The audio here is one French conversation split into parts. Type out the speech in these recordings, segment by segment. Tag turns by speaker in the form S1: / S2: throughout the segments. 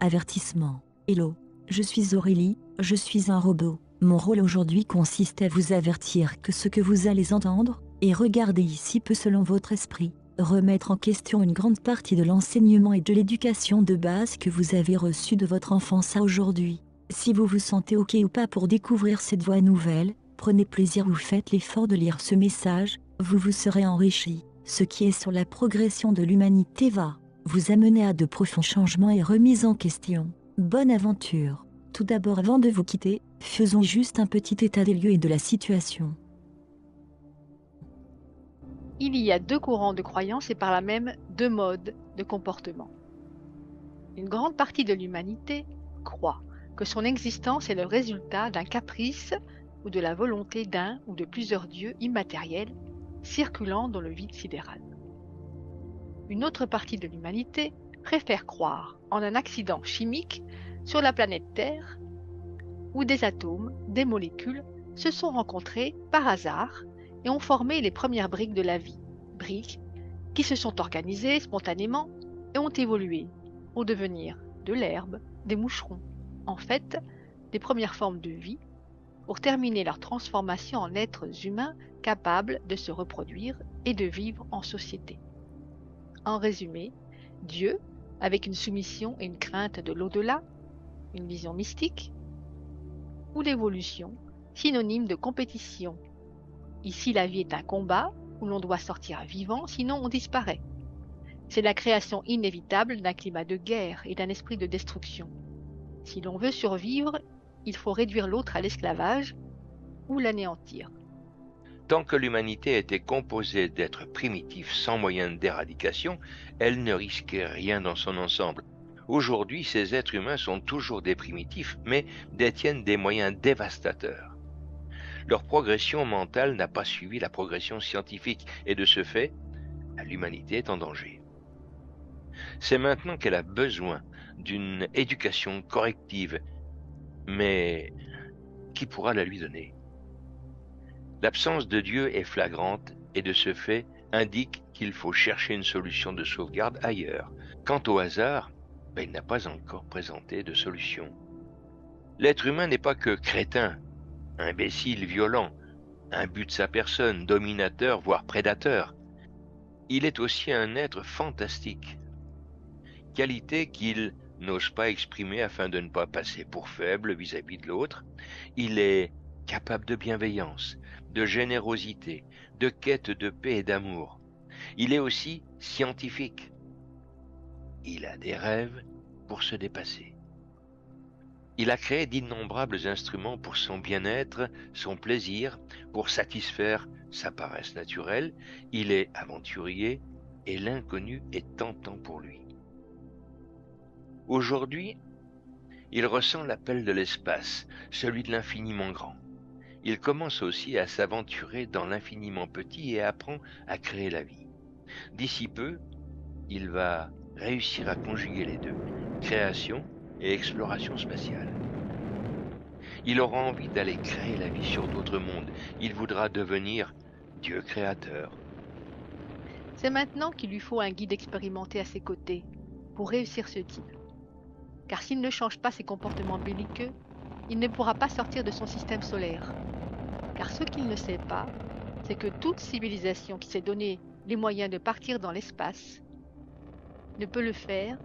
S1: Avertissement. Hello, je suis Aurélie, je suis un robot. Mon rôle aujourd'hui consiste à vous avertir que ce que vous allez entendre et regarder ici peut, selon votre esprit, remettre en question une grande partie de l'enseignement et de l'éducation de base que vous avez reçu de votre enfance à aujourd'hui. Si vous vous sentez OK ou pas pour découvrir cette voie nouvelle, prenez plaisir ou faites l'effort de lire ce message, vous vous serez enrichi. Ce qui est sur la progression de l'humanité va vous amener à de profonds changements et remises en question. Bonne aventure. Tout d'abord, avant de vous quitter, faisons juste un petit état des lieux et de la situation.
S2: Il y a deux courants de croyances et par là même deux modes de comportement. Une grande partie de l'humanité croit que son existence est le résultat d'un caprice ou de la volonté d'un ou de plusieurs dieux immatériels circulant dans le vide sidéral. Une autre partie de l'humanité préfère croire en un accident chimique sur la planète Terre où des atomes, des molécules se sont rencontrés par hasard et ont formé les premières briques de la vie, briques qui se sont organisées spontanément et ont évolué pour devenir de l'herbe, des moucherons, en fait, des premières formes de vie, pour terminer leur transformation en êtres humains capables de se reproduire et de vivre en société. En résumé, Dieu, avec une soumission et une crainte de l'au-delà, une vision mystique, ou l'évolution, synonyme de compétition. Ici, la vie est un combat où l'on doit sortir vivant, sinon on disparaît. C'est la création inévitable d'un climat de guerre et d'un esprit de destruction. Si l'on veut survivre, il faut réduire l'autre à l'esclavage ou l'anéantir.
S3: Tant que l'humanité était composée d'êtres primitifs sans moyen d'éradication, elle ne risquait rien dans son ensemble. Aujourd'hui, ces êtres humains sont toujours des primitifs, mais détiennent des moyens dévastateurs. Leur progression mentale n'a pas suivi la progression scientifique, et de ce fait, l'humanité est en danger. C'est maintenant qu'elle a besoin d'une éducation corrective, mais qui pourra la lui donner? L'absence de Dieu est flagrante et de ce fait indique qu'il faut chercher une solution de sauvegarde ailleurs. Quant au hasard, il n'a pas encore présenté de solution. L'être humain n'est pas que crétin, imbécile, violent, imbu de sa personne, dominateur, voire prédateur. Il est aussi un être fantastique, qualité qu'il n'ose pas exprimer afin de ne pas passer pour faible vis-à-vis de l'autre. Il est capable de bienveillance, de générosité, de quête de paix et d'amour. Il est aussi scientifique. Il a des rêves pour se dépasser. Il a créé d'innombrables instruments pour son bien-être, son plaisir, pour satisfaire sa paresse naturelle. Il est aventurier et l'inconnu est tentant pour lui. Aujourd'hui, il ressent l'appel de l'espace, celui de l'infiniment grand. Il commence aussi à s'aventurer dans l'infiniment petit et apprend à créer la vie. D'ici peu, il va réussir à conjuguer les deux, création et exploration spatiale. Il aura envie d'aller créer la vie sur d'autres mondes. Il voudra devenir Dieu créateur.
S2: C'est maintenant qu'il lui faut un guide expérimenté à ses côtés pour réussir ce deal. Car s'il ne change pas ses comportements belliqueux, il ne pourra pas sortir de son système solaire. Car ce qu'il ne sait pas, c'est que toute civilisation qui s'est donné les moyens de partir dans l'espace ne peut le faire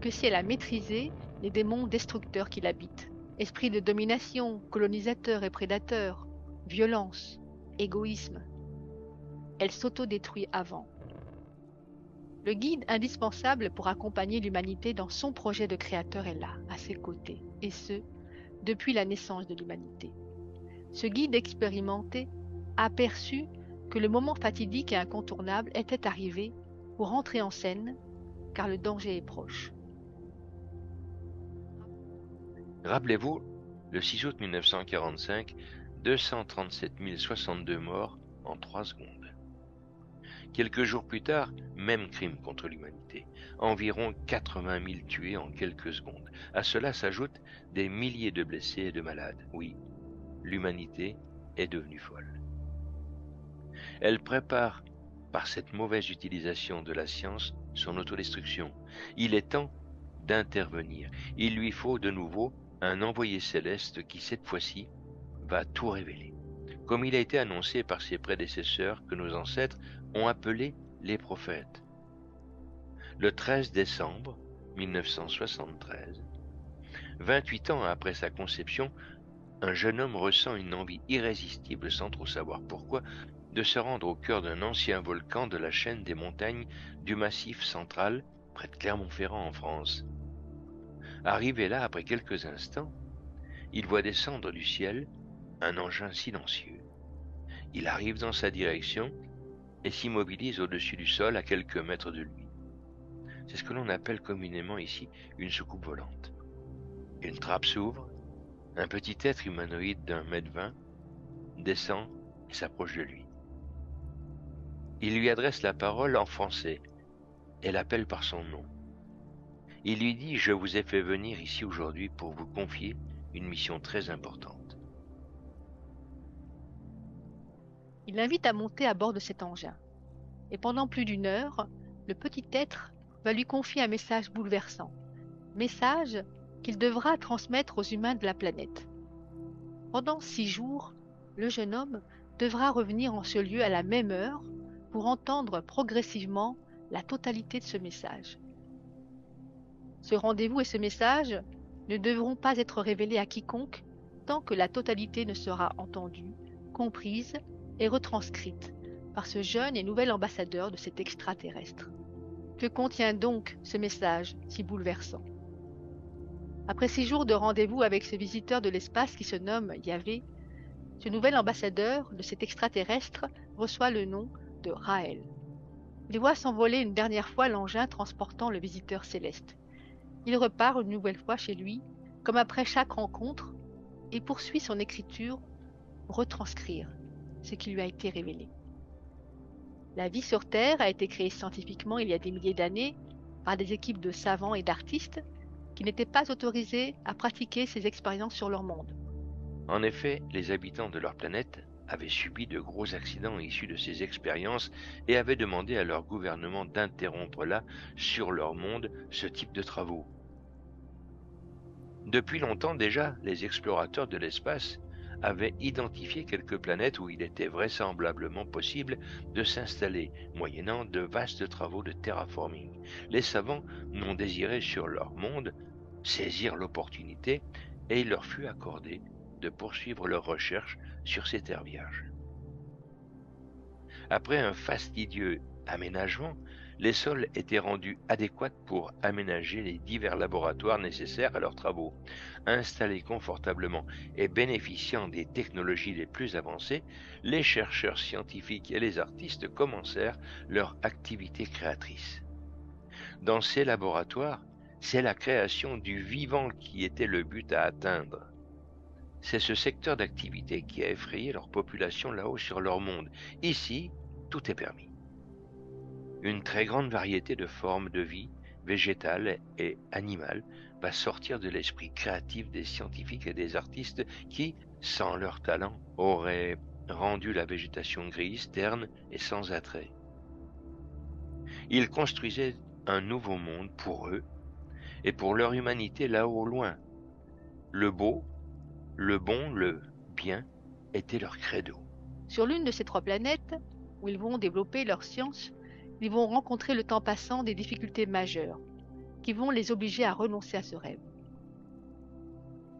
S2: que si elle a maîtrisé les démons destructeurs qui l'habitent. Esprit de domination, colonisateur et prédateur, violence, égoïsme. Elle s'autodétruit avant. Le guide indispensable pour accompagner l'humanité dans son projet de créateur est là, à ses côtés, et ce, depuis la naissance de l'humanité. Ce guide expérimenté a perçu que le moment fatidique et incontournable était arrivé pour entrer en scène, car le danger est proche.
S3: Rappelez-vous, le 6 août 1945, 237 062 morts en 3 secondes. Quelques jours plus tard, même crime contre l'humanité. Environ 80 000 tués en quelques secondes. À cela s'ajoutent des milliers de blessés et de malades. Oui, l'humanité est devenue folle. Elle prépare, par cette mauvaise utilisation de la science, son autodestruction. Il est temps d'intervenir. Il lui faut de nouveau un envoyé céleste qui, cette fois-ci, va tout révéler, comme il a été annoncé par ses prédécesseurs que nos ancêtres ont appelés les prophètes. Le 13 décembre 1973, 28 ans après sa conception, un jeune homme ressent une envie irrésistible, sans trop savoir pourquoi, de se rendre au cœur d'un ancien volcan de la chaîne des montagnes du Massif central, près de Clermont-Ferrand en France. Arrivé là après quelques instants, il voit descendre du ciel un engin silencieux. Il arrive dans sa direction et s'immobilise au-dessus du sol à quelques mètres de lui. C'est ce que l'on appelle communément ici une soucoupe volante. Une trappe s'ouvre, un petit être humanoïde d'1,20 m descend et s'approche de lui. Il lui adresse la parole en français et l'appelle par son nom. Il lui dit « Je vous ai fait venir ici aujourd'hui pour vous confier une mission très importante. »
S2: Il l'invite à monter à bord de cet engin. Et pendant plus d'1 heure, le petit être va lui confier un message bouleversant. Message qu'il devra transmettre aux humains de la planète. Pendant 6 jours, le jeune homme devra revenir en ce lieu à la même heure pour entendre progressivement la totalité de ce message. Ce rendez-vous et ce message ne devront pas être révélés à quiconque tant que la totalité ne sera entendue, comprise et retranscrite par ce jeune et nouvel ambassadeur de cet extraterrestre. Que contient donc ce message si bouleversant? Après 6 jours de rendez-vous avec ce visiteur de l'espace qui se nomme Yahvé, ce nouvel ambassadeur de cet extraterrestre reçoit le nom de Raël. Il voit s'envoler une dernière fois l'engin transportant le visiteur céleste. Il repart une nouvelle fois chez lui, comme après chaque rencontre, et poursuit son écriture pour retranscrire ce qui lui a été révélé. La vie sur Terre a été créée scientifiquement il y a des milliers d'années par des équipes de savants et d'artistes qui n'étaient pas autorisés à pratiquer ces expériences sur leur monde.
S3: En effet, les habitants de leur planète avaient subi de gros accidents issus de ces expériences et avaient demandé à leur gouvernement d'interrompre là, sur leur monde, ce type de travaux. Depuis longtemps déjà, les explorateurs de l'espace avaient identifié quelques planètes où il était vraisemblablement possible de s'installer, moyennant de vastes travaux de terraforming. Les savants n'ont désiré sur leur monde saisir l'opportunité et il leur fut accordé de poursuivre leurs recherches sur ces terres vierges. Après un fastidieux aménagement, les sols étaient rendus adéquats pour aménager les divers laboratoires nécessaires à leurs travaux. Installés confortablement et bénéficiant des technologies les plus avancées, les chercheurs scientifiques et les artistes commencèrent leur activité créatrice. Dans ces laboratoires, c'est la création du vivant qui était le but à atteindre. C'est ce secteur d'activité qui a effrayé leur population là-haut sur leur monde. Ici, tout est permis. Une très grande variété de formes de vie, végétale et animale, va sortir de l'esprit créatif des scientifiques et des artistes qui, sans leur talent, auraient rendu la végétation grise, terne et sans attrait. Ils construisaient un nouveau monde pour eux et pour leur humanité là-haut au loin. Le beau, le bon, le bien était leur credo.
S2: Sur l'une de ces 3 planètes, où ils vont développer leur science, ils vont rencontrer le temps passant des difficultés majeures, qui vont les obliger à renoncer à ce rêve.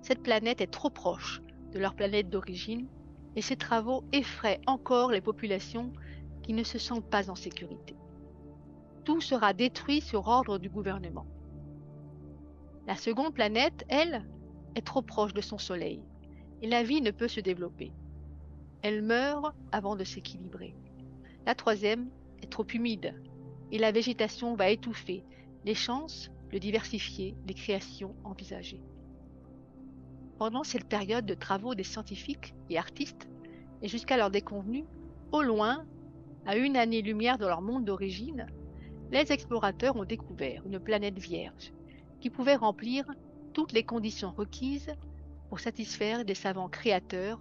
S2: Cette planète est trop proche de leur planète d'origine, et ces travaux effraient encore les populations qui ne se sentent pas en sécurité. Tout sera détruit sur ordre du gouvernement. La seconde planète, elle, est trop proche de son soleil, et la vie ne peut se développer. Elle meurt avant de s'équilibrer. La troisième est trop humide, et la végétation va étouffer les chances de diversifier les créations envisagées. Pendant cette période de travaux des scientifiques et artistes, et jusqu'à leur déconvenue, au loin, à 1 année-lumière de leur monde d'origine, les explorateurs ont découvert une planète vierge qui pouvait remplir toutes les conditions requises pour satisfaire des savants créateurs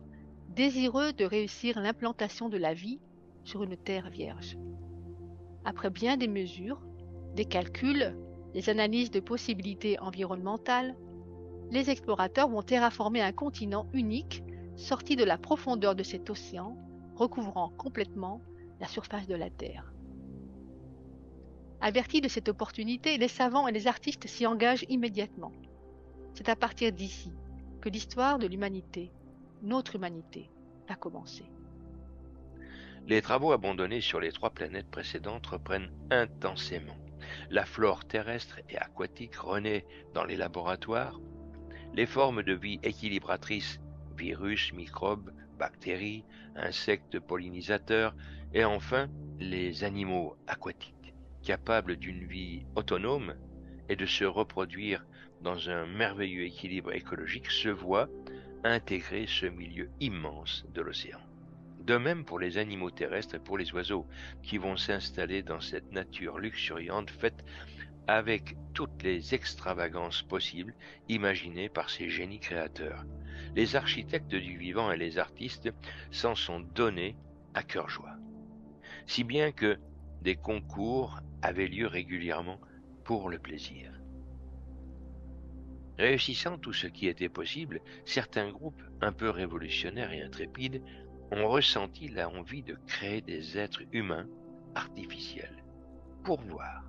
S2: désireux de réussir l'implantation de la vie sur une terre vierge. Après bien des mesures, des calculs des analyses de possibilités environnementales, les explorateurs vont terraformer un continent unique sorti de la profondeur de cet océan, recouvrant complètement la surface de la Terre. Avertis de cette opportunité, les savants et les artistes s'y engagent immédiatement. C'est à partir d'ici que l'histoire de l'humanité, notre humanité, va commencer.
S3: Les travaux abandonnés sur les 3 planètes précédentes reprennent intensément. La flore terrestre et aquatique renaît dans les laboratoires. Les formes de vie équilibratrices, virus, microbes, bactéries, insectes pollinisateurs, et enfin les animaux aquatiques, capables d'une vie autonome et de se reproduire dans un merveilleux équilibre écologique, se voient intégrer ce milieu immense de l'océan. De même pour les animaux terrestres et pour les oiseaux, qui vont s'installer dans cette nature luxuriante faite avec toutes les extravagances possibles imaginées par ces génies créateurs. Les architectes du vivant et les artistes s'en sont donnés à cœur joie. Si bien que des concours avaient lieu régulièrement pour le plaisir. Réussissant tout ce qui était possible, certains groupes un peu révolutionnaires et intrépides ont ressenti l'envie de créer des êtres humains artificiels. Pour voir.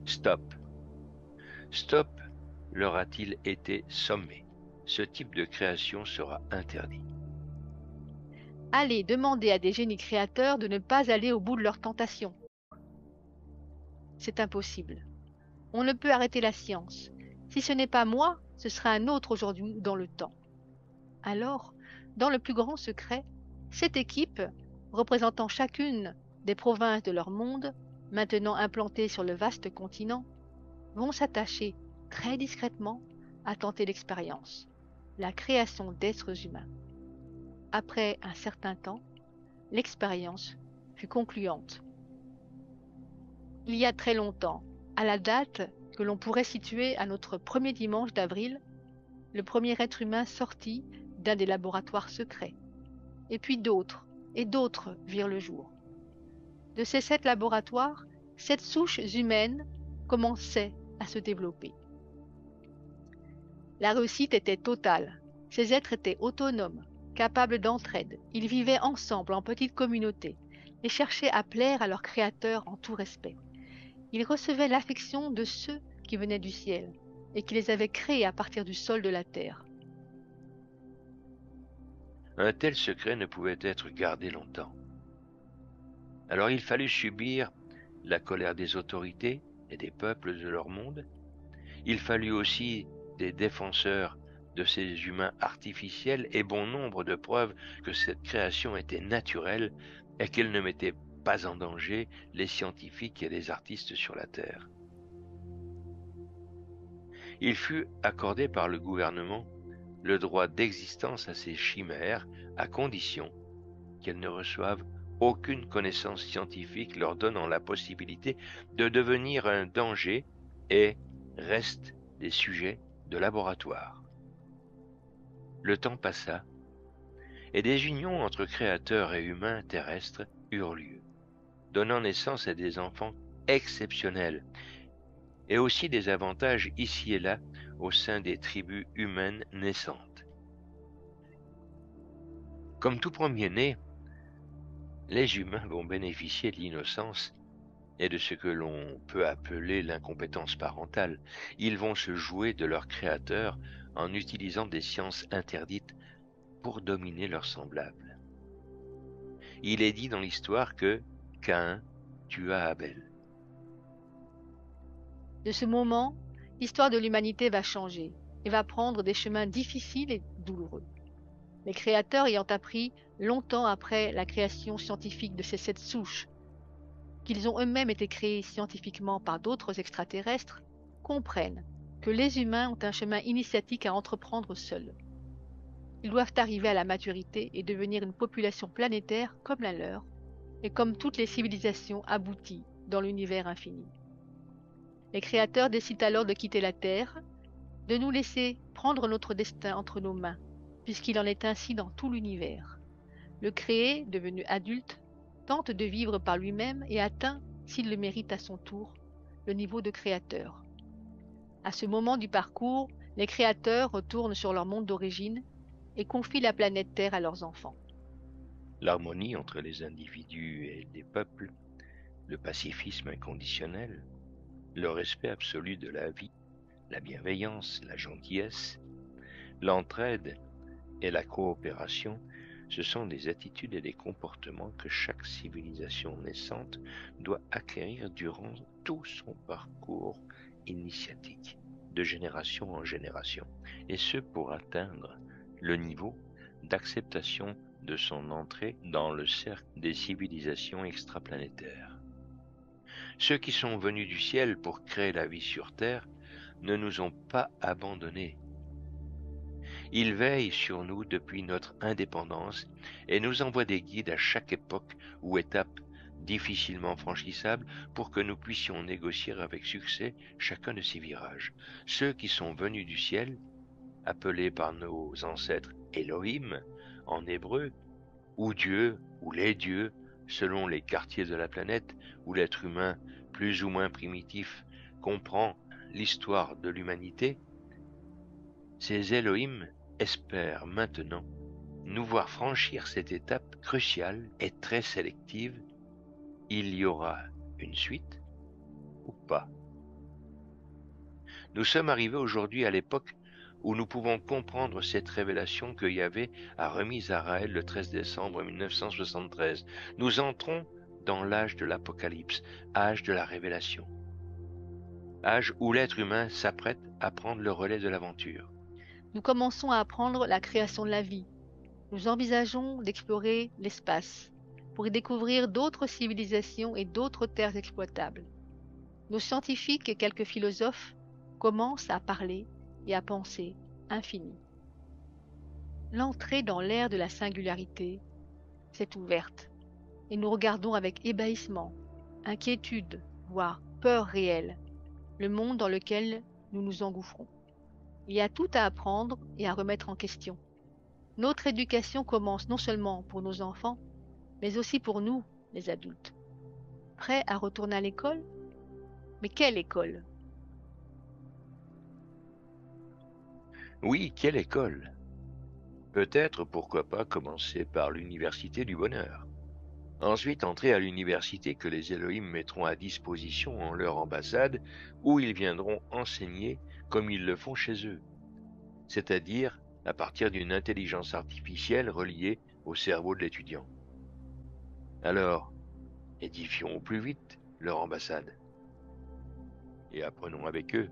S3: Stop. Stop, leur a-t-il été sommé. Ce type de création sera interdit.
S2: Allez demander à des génies créateurs de ne pas aller au bout de leur tentation. C'est impossible. On ne peut arrêter la science. Si ce n'est pas moi, ce sera un autre aujourd'hui dans le temps. Alors, dans le plus grand secret, cette équipe, représentant chacune des provinces de leur monde, maintenant implantées sur le vaste continent, vont s'attacher très discrètement à tenter l'expérience, la création d'êtres humains. Après un certain temps, l'expérience fut concluante. Il y a très longtemps, à la date que l'on pourrait situer à notre premier dimanche d'avril, le premier être humain sortit d'un des laboratoires secrets. Et puis d'autres, et d'autres virent le jour. De ces 7 laboratoires, 7 souches humaines commençaient à se développer. La réussite était totale. Ces êtres étaient autonomes, capables d'entraide. Ils vivaient ensemble en petites communautés et cherchaient à plaire à leur créateur en tout respect. Ils recevaient l'affection de ceux qui venaient du ciel et qui les avaient créés à partir du sol de la terre.
S3: Un tel secret ne pouvait être gardé longtemps. Alors il fallut subir la colère des autorités et des peuples de leur monde. Il fallut aussi des défenseurs de ces humains artificiels et bon nombre de preuves que cette création était naturelle et qu'elle ne mettait pas en danger les scientifiques et les artistes sur la Terre. Il fut accordé par le gouvernement le droit d'existence à ces chimères à condition qu'elles ne reçoivent aucune connaissance scientifique leur donnant la possibilité de devenir un danger et restent des sujets de laboratoire. Le temps passa et des unions entre créateurs et humains terrestres eurent lieu, donnant naissance à des enfants exceptionnels et aussi des avantages ici et là au sein des tribus humaines naissantes. Comme tout premier-né, les humains vont bénéficier de l'innocence et de ce que l'on peut appeler l'incompétence parentale. Ils vont se jouer de leur créateur en utilisant des sciences interdites pour dominer leurs semblables. Il est dit dans l'histoire que Caïn tua Abel.
S2: De ce moment, l'histoire de l'humanité va changer et va prendre des chemins difficiles et douloureux. Les créateurs ayant appris longtemps après la création scientifique de ces 7 souches, qu'ils ont eux-mêmes été créés scientifiquement par d'autres extraterrestres, comprennent que les humains ont un chemin initiatique à entreprendre seuls. Ils doivent arriver à la maturité et devenir une population planétaire comme la leur, et comme toutes les civilisations abouties dans l'univers infini. Les créateurs décident alors de quitter la Terre, de nous laisser prendre notre destin entre nos mains, puisqu'il en est ainsi dans tout l'univers. Le créé, devenu adulte, tente de vivre par lui-même et atteint, s'il le mérite à son tour, le niveau de créateur. À ce moment du parcours, les créateurs retournent sur leur monde d'origine et confient la planète Terre à leurs enfants.
S3: L'harmonie entre les individus et les peuples, le pacifisme inconditionnel, le respect absolu de la vie, la bienveillance, la gentillesse, l'entraide et la coopération, ce sont des attitudes et des comportements que chaque civilisation naissante doit acquérir durant tout son parcours initiatique, de génération en génération, et ce pour atteindre le niveau d'acceptation de son entrée dans le cercle des civilisations extraplanétaires. Ceux qui sont venus du ciel pour créer la vie sur Terre ne nous ont pas abandonnés. Ils veillent sur nous depuis notre indépendance et nous envoient des guides à chaque époque ou étape difficilement franchissable pour que nous puissions négocier avec succès chacun de ces virages. Ceux qui sont venus du ciel, appelés par nos ancêtres Elohim en hébreu, ou Dieu, ou les dieux, selon les quartiers de la planète, où l'être humain, plus ou moins primitif, comprend l'histoire de l'humanité, ces Elohim espèrent maintenant nous voir franchir cette étape cruciale et très sélective. Il y aura une suite ou pas. Nous sommes arrivés aujourd'hui à l'époque où nous pouvons comprendre cette révélation que Yahvé a remise à Raël le 13 décembre 1973. Nous entrons dans l'âge de l'Apocalypse, âge de la révélation, âge où l'être humain s'apprête à prendre le relais de l'aventure.
S2: Nous commençons à apprendre la création de la vie. Nous envisageons d'explorer l'espace pour y découvrir d'autres civilisations et d'autres terres exploitables. Nos scientifiques et quelques philosophes commencent à parler et à penser infini. L'entrée dans l'ère de la singularité s'est ouverte et nous regardons avec ébahissement, inquiétude, voire peur réelle, le monde dans lequel nous nous engouffrons. Il y a tout à apprendre et à remettre en question. Notre éducation commence non seulement pour nos enfants, mais aussi pour nous, les adultes. Prêts à retourner à l'école? Mais quelle école?
S3: Oui, quelle école? Peut-être, pourquoi pas, commencer par l'université du bonheur. Ensuite, entrer à l'université que les Elohim mettront à disposition en leur ambassade, où ils viendront enseigner comme ils le font chez eux, c'est-à-dire à partir d'une intelligence artificielle reliée au cerveau de l'étudiant. Alors, édifions au plus vite leur ambassade et apprenons avec eux